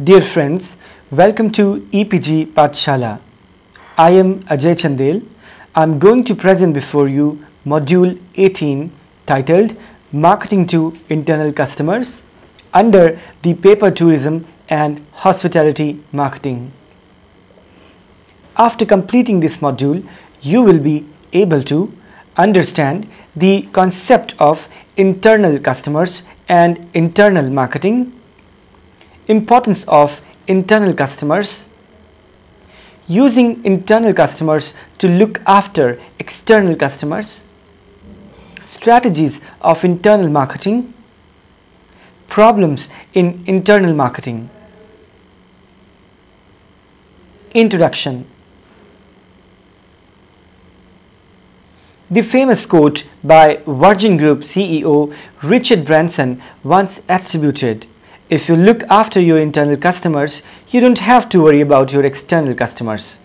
Dear friends, welcome to EPG Pathshala. I am Ajay Chandel. I am going to present before you Module 18 titled Marketing to Internal Customers under the Paper Tourism and Hospitality Marketing. After completing this module, you will be able to understand the concept of internal customers and internal marketing, importance of internal customers, using internal customers to look after external customers, strategies of internal marketing, problems in internal marketing. Introduction. The famous quote by Virgin Group CEO Richard Branson once attributed, "If you look after your internal customers, you don't have to worry about your external customers."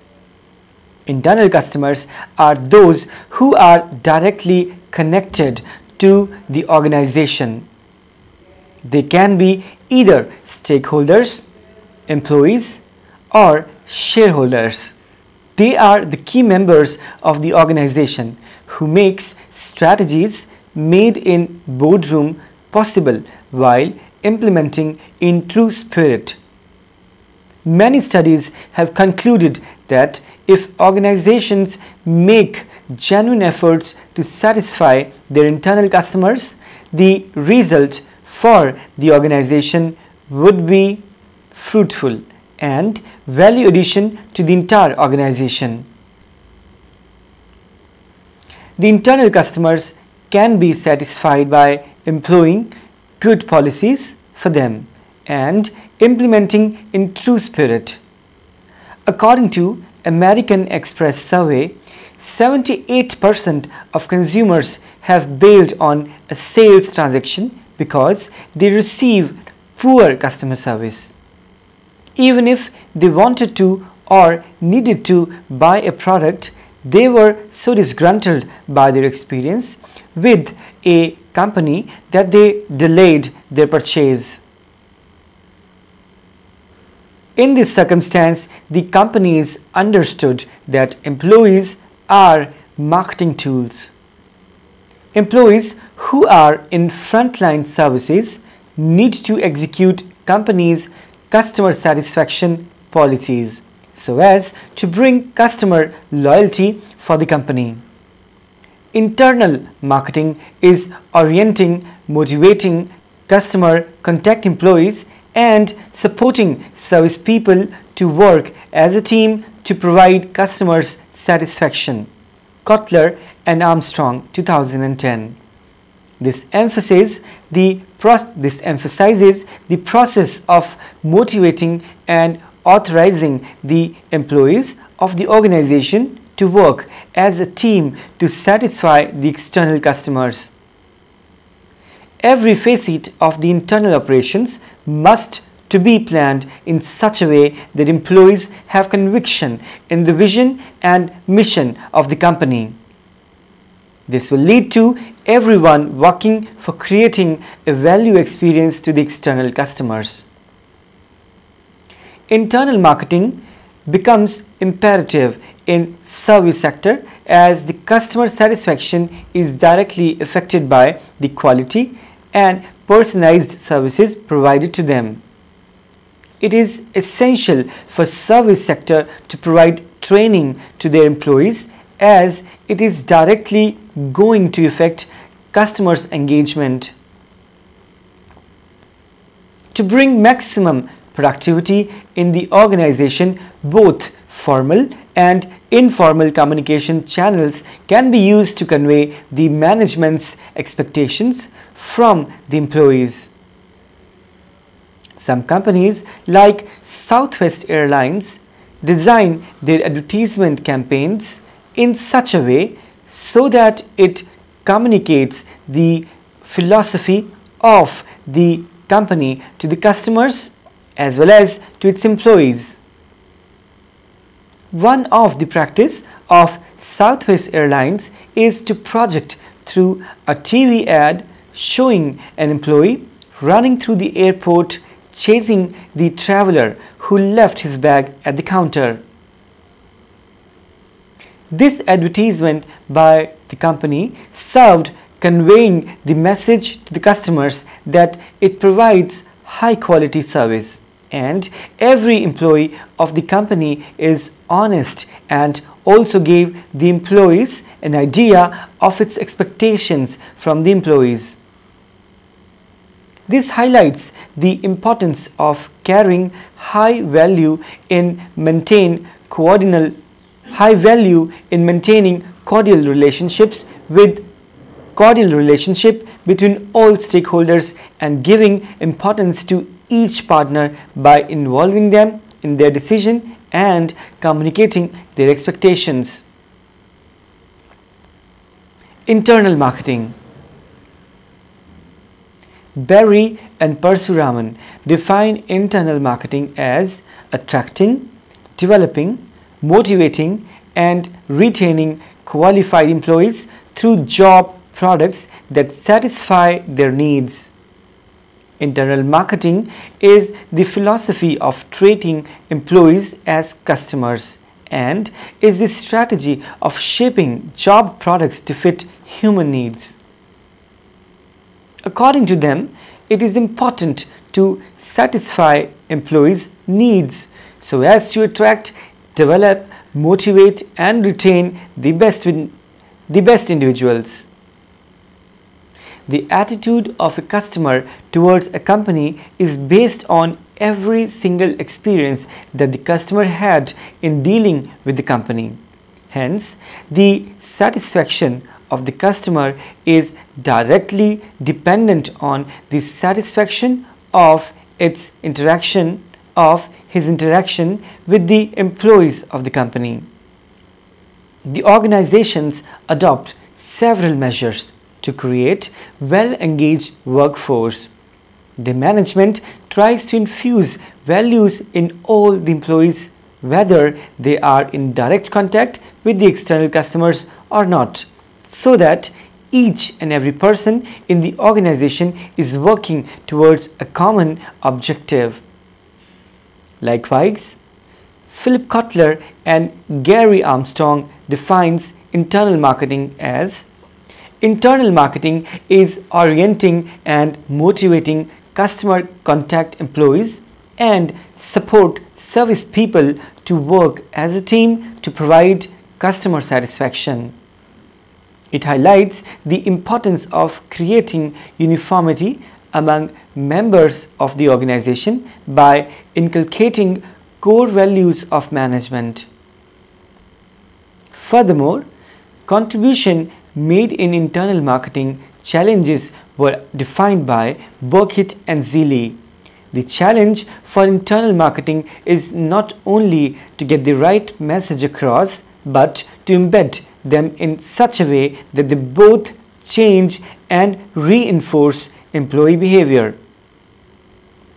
Internal customers are those who are directly connected to the organization. They can be either stakeholders, employees, or shareholders. They are the key members of the organization who makes strategies made in boardroom possible while implementing in true spirit. Many studies have concluded that if organizations make genuine efforts to satisfy their internal customers, the result for the organization would be fruitful and value addition to the entire organization. The internal customers can be satisfied by employing good policies for them and implementing in true spirit. According to American Express survey, 78% of consumers have bailed on a sales transaction because they receive poor customer service. Even if they wanted to or needed to buy a product, they were so disgruntled by their experience with a company that they delayed their purchase. In this circumstance, the companies understood that employees are marketing tools. Employees who are in frontline services need to execute companies' customer satisfaction policies so as to bring customer loyalty for the company. Internal marketing is orienting, motivating customer contact employees and supporting service people to work as a team to provide customers satisfaction. Kotler and Armstrong, 2010. This emphasizes the process of motivating and authorizing the employees of the organization to work as a team to satisfy the external customers. Every facet of the internal operations must to be planned in such a way that employees have conviction in the vision and mission of the company. This will lead to everyone working for creating a value experience to the external customers. Internal marketing becomes imperative in service sector as the customer satisfaction is directly affected by the quality and personalized services provided to them. It is essential for service sector to provide training to their employees as it is directly going to affect customers' engagement. To bring maximum productivity in the organization, both formal and informal communication channels can be used to convey the management's expectations from the employees. Some companies like Southwest Airlines design their advertisement campaigns in such a way so that it communicates the philosophy of the company to the customers as well as to its employees. One of the practice of Southwest Airlines is to project through a TV ad showing an employee running through the airport chasing the traveler who left his bag at the counter. This advertisement by the company served conveying the message to the customers that it provides high quality service and every employee of the company is honest, and also gave the employees an idea of its expectations from the employees. This highlights the importance of carrying high value in maintaining cordial relationships between all stakeholders and giving importance to each partner by involving them in their decision and communicating their expectations. Internal marketing. Barry and Parsuraman define internal marketing as attracting, developing, motivating, and retaining qualified employees through job products that satisfy their needs. Internal marketing is the philosophy of treating employees as customers and is the strategy of shaping job products to fit human needs. According to them, it is important to satisfy employees' needs so as to attract, develop, motivate, and retain the best individuals. The attitude of a customer towards a company is based on every single experience that the customer had in dealing with the company. Hence, the satisfaction of the customer is directly dependent on the satisfaction of his interaction with the employees of the company. The organizations adopt several measures to create well-engaged workforce. The management tries to infuse values in all the employees, whether they are in direct contact with the external customers or not, so that each and every person in the organization is working towards a common objective. Likewise, Philip Kotler and Gary Armstrong defines internal marketing as: internal marketing is orienting and motivating customer contact employees and support service people to work as a team to provide customer satisfaction. It highlights the importance of creating uniformity among members of the organization by inculcating core values of management. Furthermore, contribution made in internal marketing challenges were defined by Burkitt and Zeeley. The challenge for internal marketing is not only to get the right message across, but to embed them in such a way that they both change and reinforce employee behavior.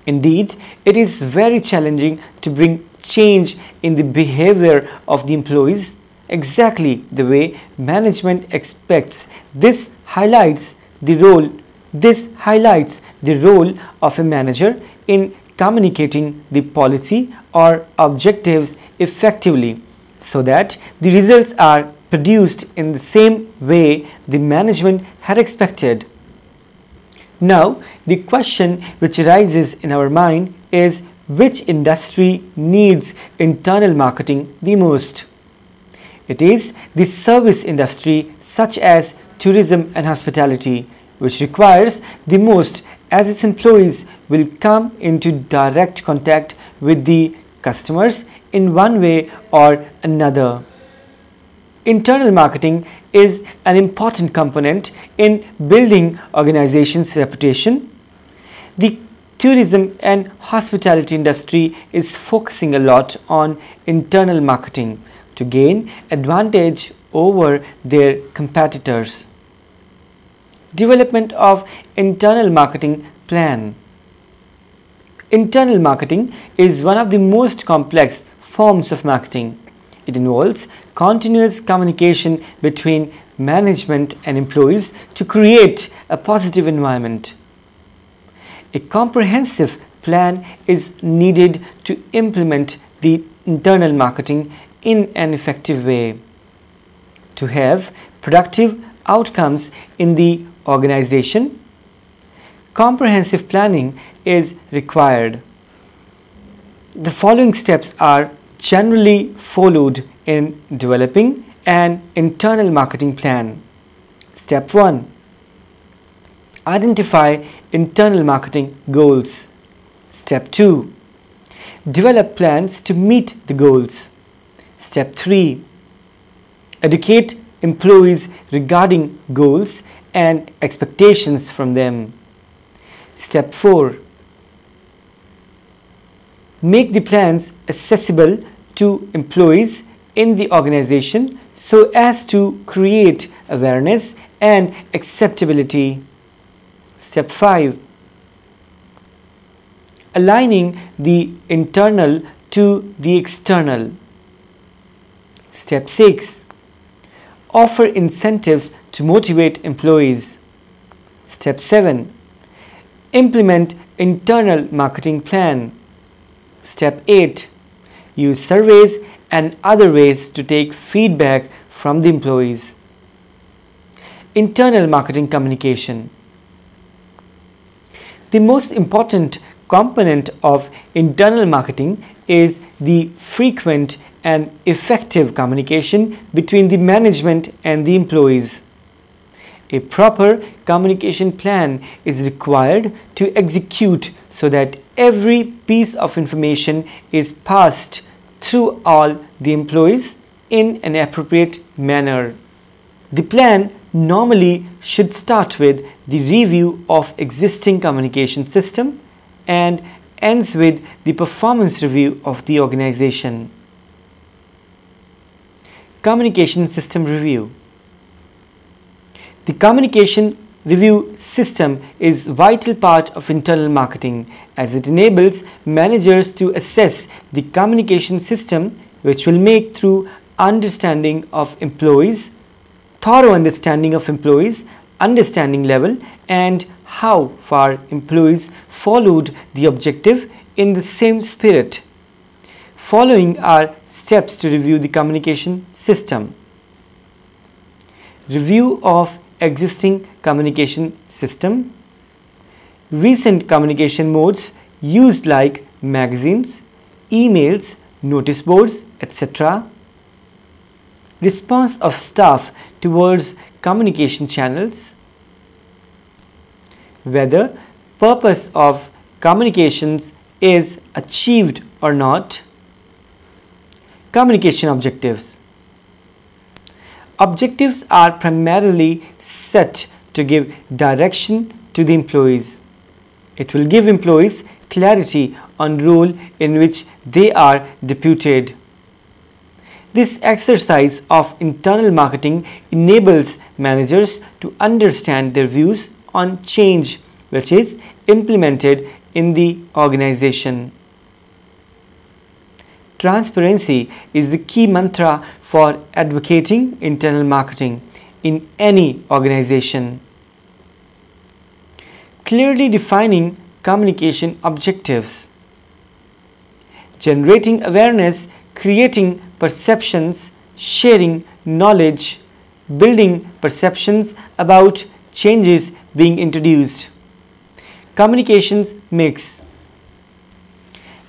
Indeed, it is very challenging to bring change in the behavior of the employees exactly the way management expects. This highlights the role of a manager in communicating the policy or objectives effectively so that the results are produced in the same way the management had expected. Now, the question which arises in our mind is, which industry needs internal marketing the most? It is the service industry such as tourism and hospitality, which requires the most, as its employees will come into direct contact with the customers in one way or another. Internal marketing is an important component in building organizations' reputation. The tourism and hospitality industry is focusing a lot on internal marketing to gain advantage over their competitors. Development of internal marketing plan. Internal marketing is one of the most complex forms of marketing. It involves continuous communication between management and employees to create a positive environment. A comprehensive plan is needed to implement the internal marketing in an effective way. To have productive outcomes in the organization, comprehensive planning is required. The following steps are generally followed in developing an internal marketing plan. Step 1. Identify internal marketing goals. Step 2. Develop plans to meet the goals. Step 3. Educate employees regarding goals and expectations from them. Step 4. Make the plans accessible to employees in the organization so as to create awareness and acceptability. Step 5. Aligning the internal to the external. Step 6. Offer incentives to motivate employees. Step 7. Implement internal marketing plan. Step 8. Use surveys and other ways to take feedback from the employees. Internal marketing communication. The most important component of internal marketing is the frequent and effective communication between the management and the employees. A proper communication plan is required to execute so that every piece of information is passed through all the employees in an appropriate manner. The plan normally should start with the review of existing communication system and ends with the performance review of the organization. Communication system review. The communication review system is a vital part of internal marketing as it enables managers to assess the communication system, which will make through understanding of employees, thorough understanding of employees, understanding level, and how far employees followed the objective in the same spirit. Following are steps to review the communication system. Review of existing communication system. Recent communication modes used like magazines, emails, notice boards, etc. Response of staff towards communication channels. Whether purpose of communications is achieved or not. Communication objectives. Objectives are primarily set to give direction to the employees. It will give employees clarity on role in which they are deputed. This exercise of internal marketing enables managers to understand their views on change which is implemented in the organization. Transparency is the key mantra for advocating internal marketing in any organization. Clearly defining communication objectives. Generating awareness, creating perceptions, sharing knowledge, building perceptions about changes being introduced. Communications mix.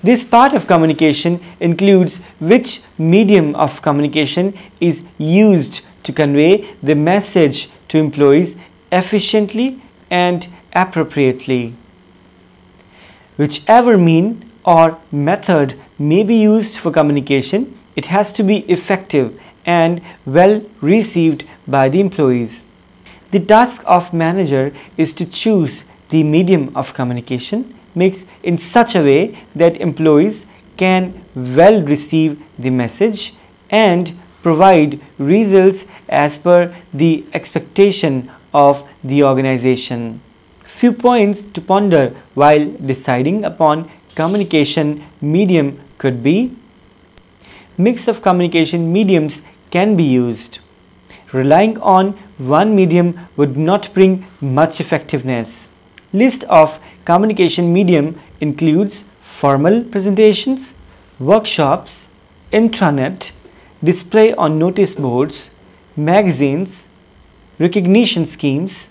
This part of communication includes which medium of communication is used to convey the message to employees efficiently and appropriately. Whichever mean or method may be used for communication, it has to be effective and well received by the employees. The task of manager is to choose the medium of communication mix in such a way that employees can well receive the message and provide results as per the expectation of the organization. Few points to ponder while deciding upon communication medium could be: mix of communication mediums can be used. Relying on one medium would not bring much effectiveness. List of communication medium includes formal presentations, workshops, intranet, display on notice boards, magazines, recognition schemes,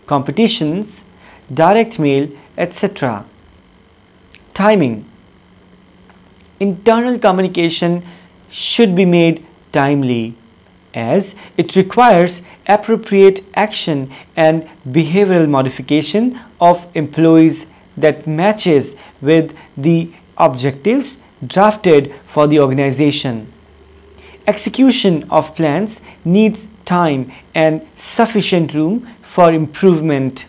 competitions, direct mail, etc. Timing. Internal communication should be made timely, as it requires appropriate action and behavioral modification of employees that matches with the objectives drafted for the organization. Execution of plans needs time and sufficient room for improvement.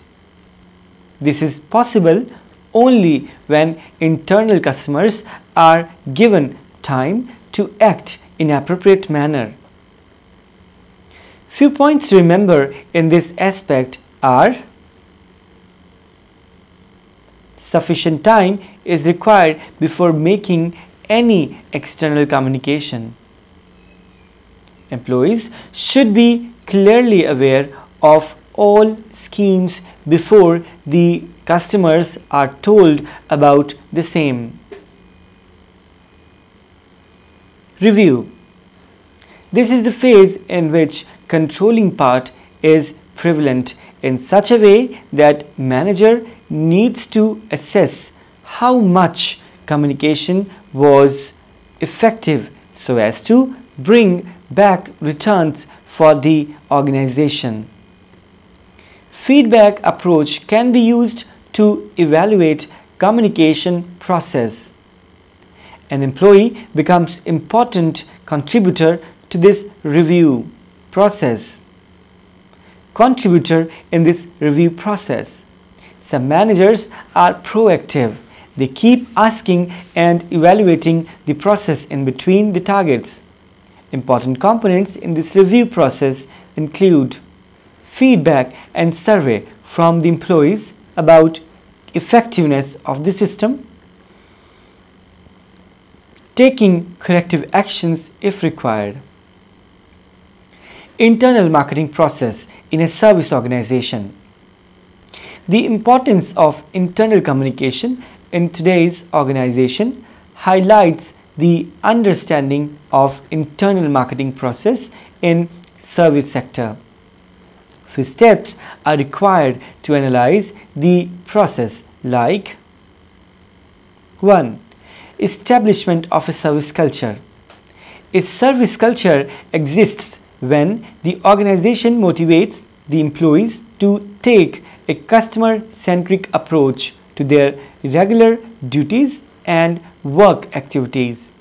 This is possible only when internal customers are given time to act in appropriate manner. Few points to remember in this aspect are: sufficient time is required before making any external communication. Employees should be clearly aware of all schemes before the customers are told about the same. Review. This is the phase in which controlling part is prevalent in such a way that manager needs to assess how much communication was effective so as to bring back returns for the organization. Feedback approach can be used to evaluate communication process. An employee becomes important contributor to this review process. Contributor in this review process. Some managers are proactive. They keep asking and evaluating the process in between the targets. Important components in this review process include feedback and survey from the employees about effectiveness of the system, taking corrective actions if required. Internal marketing process in a service organization. The importance of internal communication in today's organization highlights the understanding of internal marketing process in service sector. Few steps are required to analyze the process, like: 1. Establishment of a service culture. A service culture exists when the organization motivates the employees to take a customer-centric approach to their regular duties and work activities.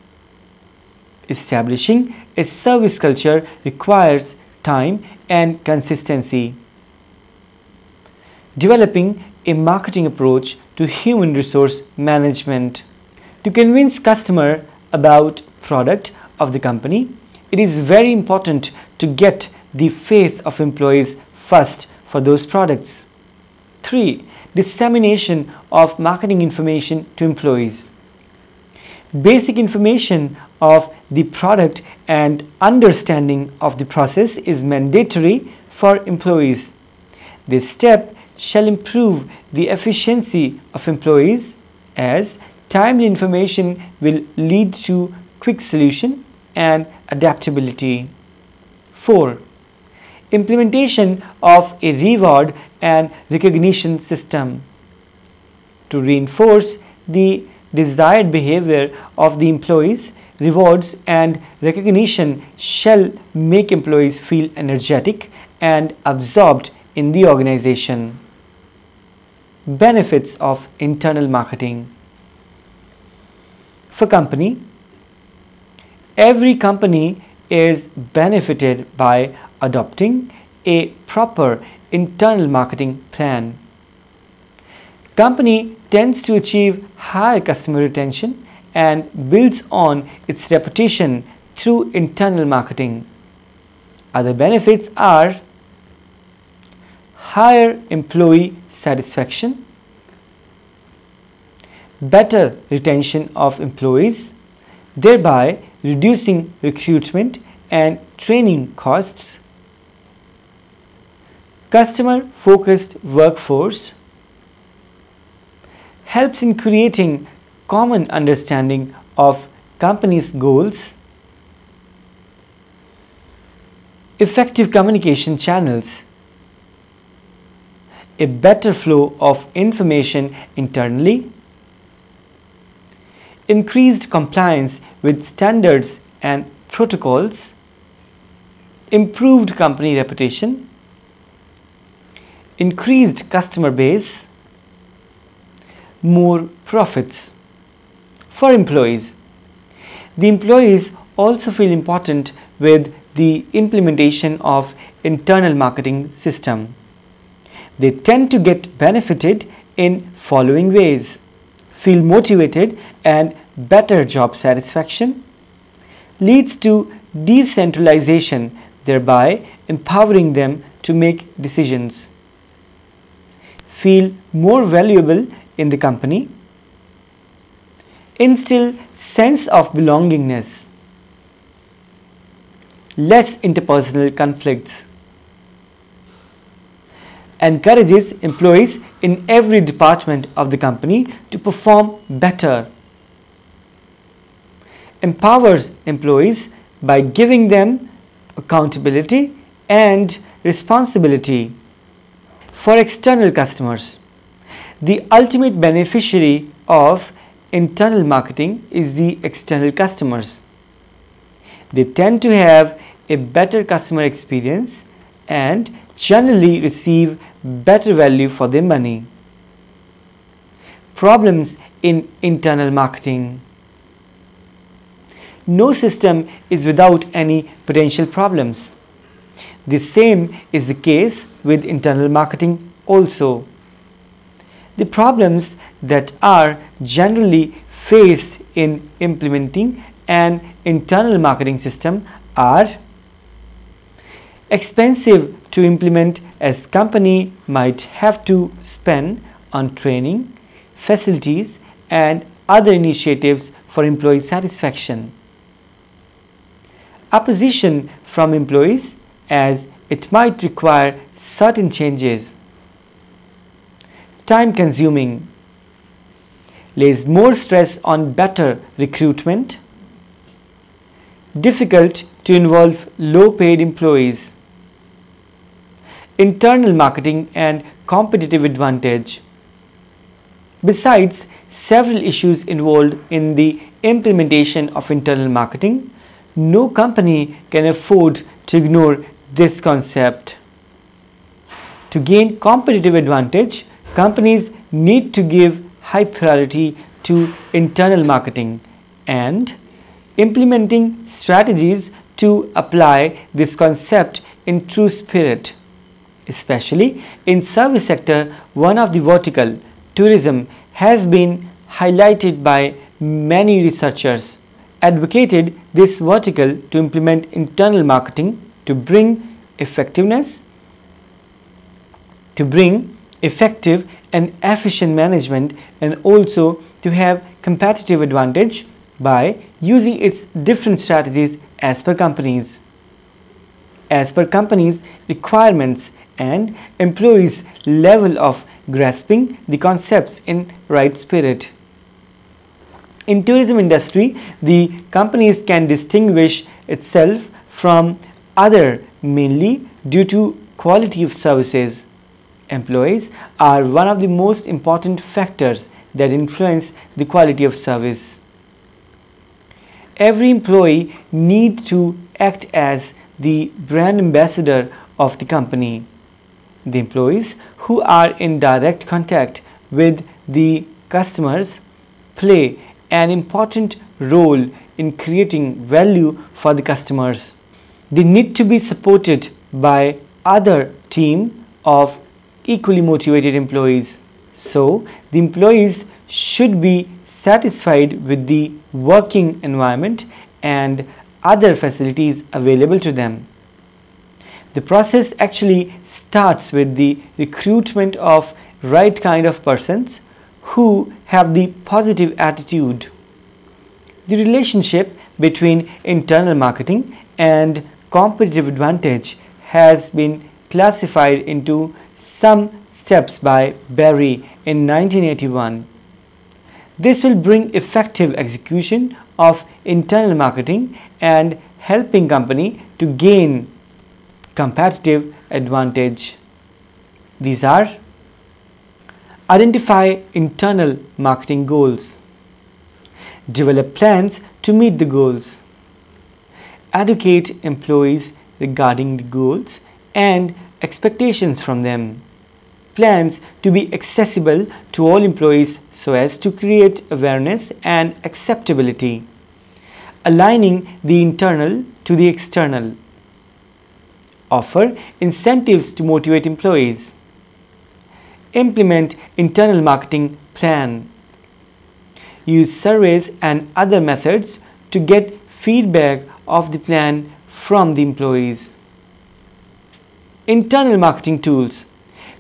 Establishing a service culture requires time and consistency. Developing a marketing approach to human resource management. To convince customer about product of the company, it is very important to get the faith of employees first for those products. 3. Dissemination of marketing information to employees. Basic information of the product and understanding of the process is mandatory for employees. This step shall improve the efficiency of employees, as timely information will lead to quick solution and adaptability. 4. Implementation of a reward and recognition system. To reinforce the desired behavior of the employees, rewards and recognition shall make employees feel energetic and absorbed in the organization. Benefits of internal marketing. For company, every company is benefited by adopting a proper internal marketing plan. Company tends to achieve higher customer retention and builds on its reputation through internal marketing. Other benefits are higher employee satisfaction, better retention of employees, thereby reducing recruitment and training costs, customer-focused workforce, helps in creating common understanding of company's goals, effective communication channels, a better flow of information internally, increased compliance with standards and protocols, improved company reputation, increased customer base, more profits. For employees, the employees also feel important with the implementation of internal marketing system. They tend to get benefited in following ways: feel motivated and better job satisfaction, leads to decentralization, thereby empowering them to make decisions, feel more valuable in the company, instill sense of belongingness, less interpersonal conflicts, encourages employees in every department of the company to perform better, empowers employees by giving them accountability and responsibility. For external customers, the ultimate beneficiary of internal marketing is the external customers. They tend to have a better customer experience and generally receive better value for their money. Problems in internal marketing. No system is without any potential problems. The same is the case with internal marketing also. The problems that are generally faced in implementing an internal marketing system are expensive to implement, as company might have to spend on training, facilities and other initiatives for employee satisfaction. Opposition from employees, as it might require certain changes. Time consuming, lays more stress on better recruitment, difficult to involve low paid employees, internal marketing and competitive advantage. Besides several issues involved in the implementation of internal marketing, no company can afford to ignore this concept. To gain competitive advantage, companies need to give high priority to internal marketing and implementing strategies to apply this concept in true spirit. Especially in service sector, one of the vertical, tourism, has been highlighted by many researchers. Advocated this vertical to implement internal marketing to bring effective and efficient management, and also to have competitive advantage by using its different strategies as per companies requirements and employees' level of grasping the concepts in right spirit. In tourism industry, the companies can distinguish itself from other mainly due to quality of services. Employees are one of the most important factors that influence the quality of service. Every employee needs to act as the brand ambassador of the company. The employees who are in direct contact with the customers play an important role in creating value for the customers. They need to be supported by other team of equally motivated employees. So, the employees should be satisfied with the working environment and other facilities available to them. The process actually starts with the recruitment of right kind of persons who have the positive attitude. The relationship between internal marketing and competitive advantage has been classified into some steps by Barry in 1981. This will bring effective execution of internal marketing and helping company to gain competitive advantage. These are: identify internal marketing goals, develop plans to meet the goals, educate employees regarding the goals and expectations from them, plans to be accessible to all employees so as to create awareness and acceptability, aligning the internal to the external, offer incentives to motivate employees, implement internal marketing plan, use surveys and other methods to get feedback of the plan from the employees. Internal marketing tools.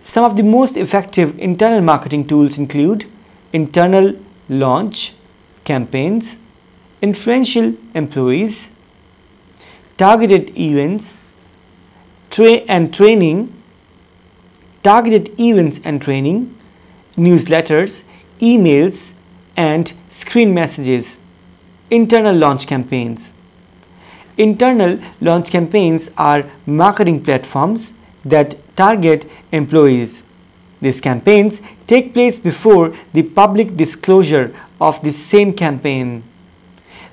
Some of the most effective internal marketing tools include internal launch campaigns, influential employees, targeted events, targeted events and training, newsletters, emails, and screen messages. Internal launch campaigns. Internal launch campaigns are marketing platforms that target employees. These campaigns take place before the public disclosure of the same campaign.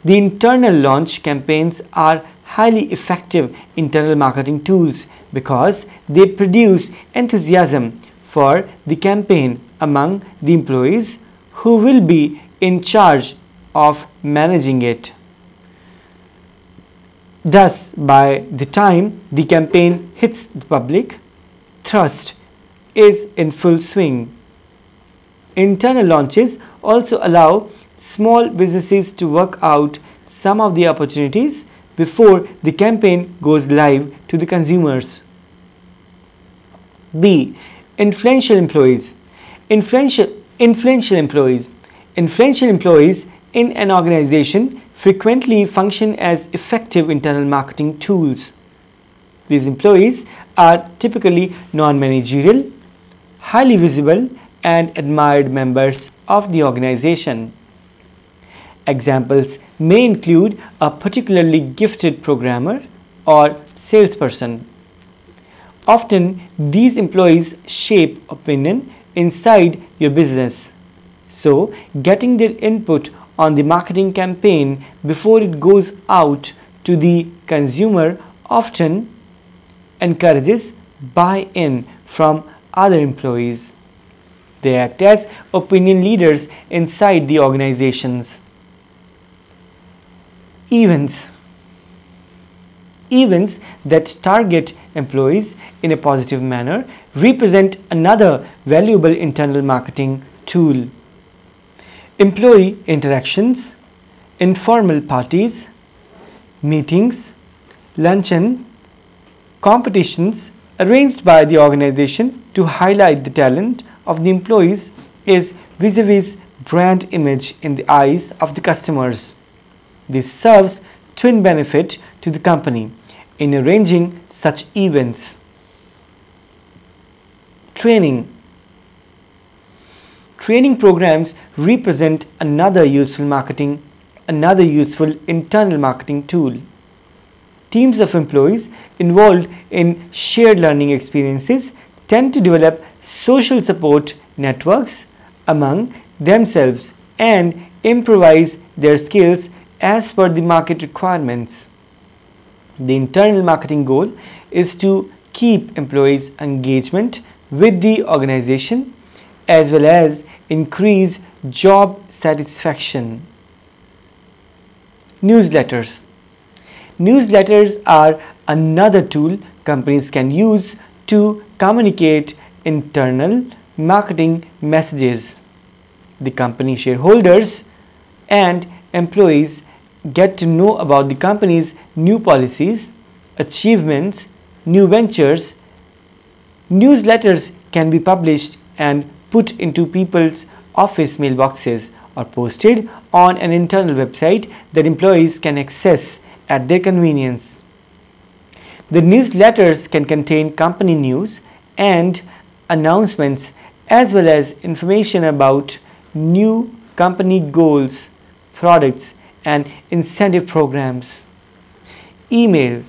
The internal launch campaigns are highly effective internal marketing tools because they produce enthusiasm for the campaign among the employees who will be in charge of managing it. Thus, by the time the campaign hits the public, thrust is in full swing. Internal launches also allow small businesses to work out some of the opportunities before the campaign goes live to the consumers. B. Influential employees. Influential employees. Influential employees in an organization frequently function as effective internal marketing tools. These employees are typically non-managerial, highly visible and admired members of the organization. Examples may include a particularly gifted programmer or salesperson. Often, these employees shape opinion inside your business. So, getting their input on the marketing campaign before it goes out to the consumer often encourages buy-in from other employees. They act as opinion leaders inside the organizations. Events. Events that target employees in a positive manner represent another valuable internal marketing tool. Employee interactions, informal parties, meetings, luncheon, competitions arranged by the organization to highlight the talent of the employees is vis-a-vis brand image in the eyes of the customers. This serves twin benefit to the company in arranging such events. Training. Training programs represent another useful internal marketing tool. Teams of employees involved in shared learning experiences tend to develop social support networks among themselves and improvise their skills as per the market requirements. The internal marketing goal is to keep employees' engagement with the organization as well as increase job satisfaction. Newsletters. Newsletters are another tool companies can use to communicate internal marketing messages. The company shareholders and employees get to know about the company's new policies, achievements, new ventures. Newsletters can be published and put into people's office mailboxes or posted on an internal website that employees can access at their convenience. The newsletters can contain company news and announcements as well as information about new company goals, products, and incentive programs. Email.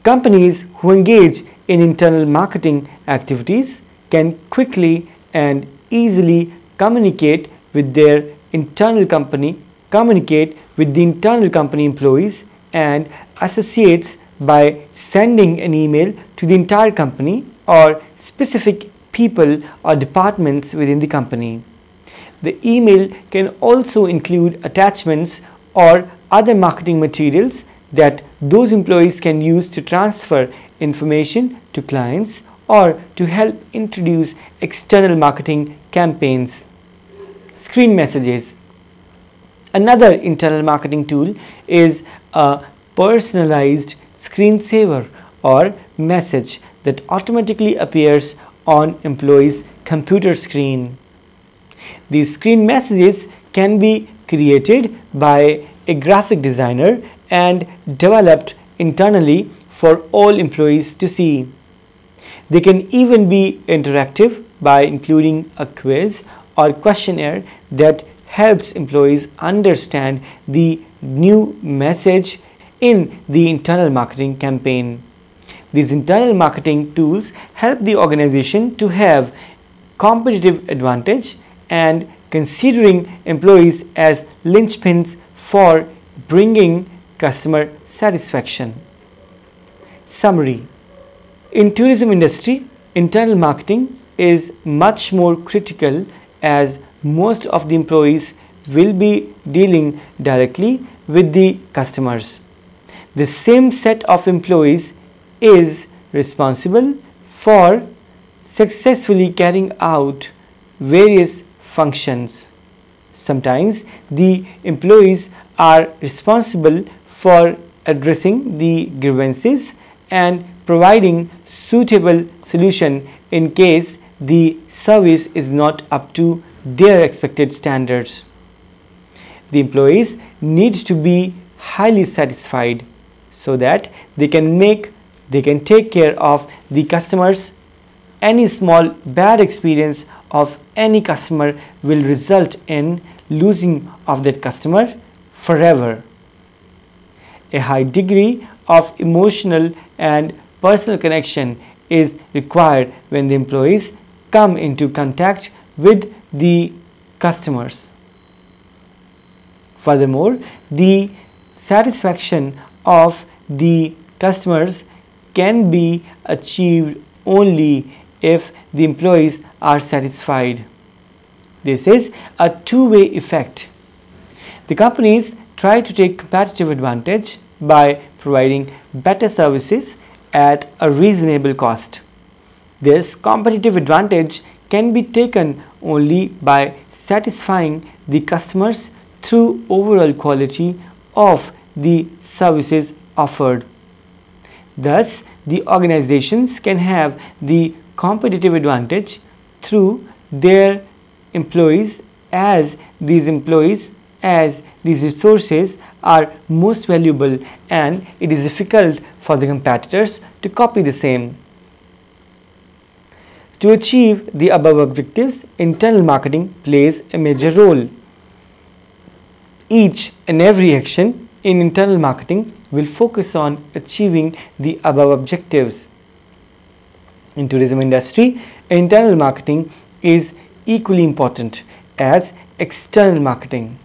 Companies who engage in internal marketing activities can quickly and easily communicate with the internal company employees and associates by sending an email to the entire company or specific people or departments within the company. The email can also include attachments or other marketing materials that those employees can use to transfer information to clients or to help introduce external marketing campaigns. Screen messages. Another internal marketing tool is a personalized screensaver or message that automatically appears on employees' computer screen. These screen messages can be created by a graphic designer and developed internally for all employees to see. They can even be interactive by including a quiz or questionnaire that helps employees understand the new message in the internal marketing campaign. These internal marketing tools help the organization to have competitive advantage and considering employees as linchpins for bringing customer satisfaction. Summary. In tourism industry, internal marketing is much more critical as most of the employees will be dealing directly with the customers. The same set of employees is responsible for successfully carrying out various functions. Sometimes the employees are responsible for addressing the grievances and providing suitable solution in case the service is not up to their expected standards. The employees need to be highly satisfied so that they can take care of the customers. Any small bad experience of any customer will result in losing of that customer forever. A high degree of emotional and personal connection is required when the employees come into contact with the customers. Furthermore, the satisfaction of the customers can be achieved only if the employees are satisfied. This is a two-way effect. The companies try to take competitive advantage by providing better services at a reasonable cost. This competitive advantage can be taken only by satisfying the customers through overall quality of the services offered. Thus, the organizations can have the competitive advantage through their employees as these resources are most valuable and it is difficult for the competitors to copy the same. To achieve the above objectives, internal marketing plays a major role. Each and every action in internal marketing will focus on achieving the above objectives. In tourism industry, internal marketing is equally important as external marketing.